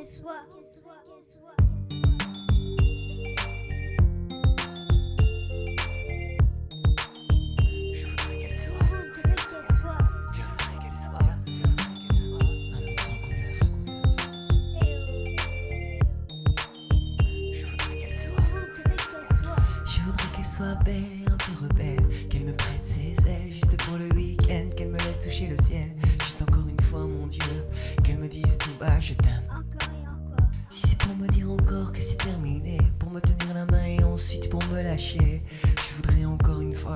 qu'elle soit. Je voudrais qu'elle Je soit. voudrais qu'elle soit. Je voudrais qu'elle soit. Je voudrais qu'elle soit. Un monde sans couleur. Eh oh. Je voudrais qu'elle Je soit. voudrais qu'elle soit. Je voudrais qu'elle soit belle et un peu rebelle, qu'elle me prête ses ailes juste pour le week-end, qu'elle me laisse toucher le ciel, juste encore une fois mon Dieu, qu'elle me dise tout bas je t'aime. Encore et encore. Si c'est pour me dire encore que c'est terminé, pour me tenir la main et ensuite pour me lâcher, je voudrais encore une fois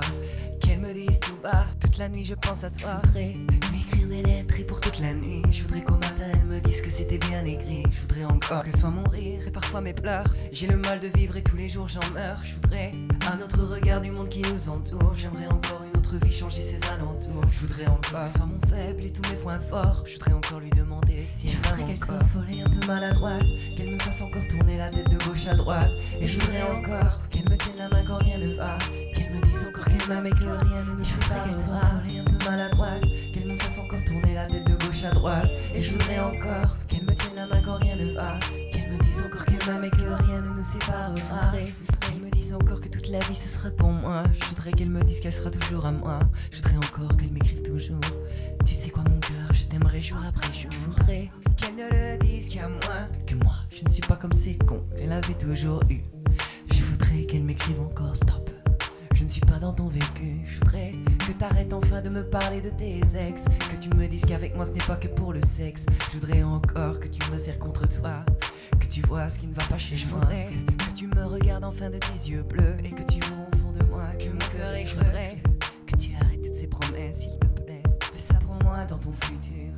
qu'elle me dise tout bas, toute la nuit je pense à toi. Je voudrais lui écrire des lettres et pour toute la nuit, je voudrais qu'au matin elle me dise que c'était bien écrit. Je voudrais encore qu'elle soit mon rire et parfois mes pleurs. J'ai le mal de vivre et tous les jours j'en meurs. Je voudrais un autre regard du monde qui nous entoure. J'aimerais encore une autre vie, changer ses alentours. Je voudrais encore qu'elle soit mon faible et tous mes points forts. Je voudrais encore lui demander si elle voudrais qu'elle soit folle et un peu maladroite, qu'elle me fasse encore tourner la tête de gauche à droite. Et je voudrais encore qu'elle me tienne la main quand rien ne va, qu'elle me dise encore qu'elle m'aime et que rien ne nous sépare. Qu'elle soit folle et un peu maladroite, qu'elle me fasse encore tourner la tête de gauche à droite. Et je voudrais encore qu'elle me tienne la main quand rien ne va, qu'elle me dise encore qu'elle m'aime et que rien ne nous séparera. Qu'elle me dise encore que toute la vie ce sera pour moi. Je voudrais qu'elle me dise qu'elle sera toujours à moi. Je voudrais encore qu'elle m'écrive toujours. Tu sais quoi mon cœur, je t'aimerai jour après jour. Je voudrais qu'elle ne le dise qu'à moi, que moi je ne suis pas comme ces cons qu'elle avait toujours eu. Je voudrais qu'elle m'écrive encore stop, je ne suis pas dans ton vécu. Je voudrais que t'arrêtes enfin de me parler de tes ex, que tu me dises qu'avec moi ce n'est pas que pour le sexe. Je voudrais encore que tu me serres contre toi, que tu vois ce qui ne va pas chez moi. Je voudrais que tu me regardes enfin de tes yeux bleus et que tu vois au fond de moi que mon cœur est. Je voudrais que tu arrêtes toutes ces promesses s'il te plaît. Fais ça pour moi dans ton futur.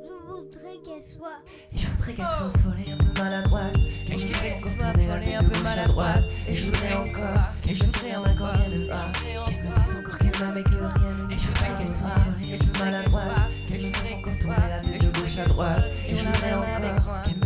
Je voudrais qu'elle soit. Et je voudrais qu'elle soit folle et un peu maladroite, qu'elle me fasse encore tourner la tête de gauche à droite. Et je voudrais encore, et je voudrais encore rien ne va, qu'elle me dise encore qu'elle m'aime et que rien ne nous sépare. Qu'elle soit folle et un peu maladroite, qu'elle me fasse encore tourner la tête de gauche à droite. Et je voudrais encore qu'elle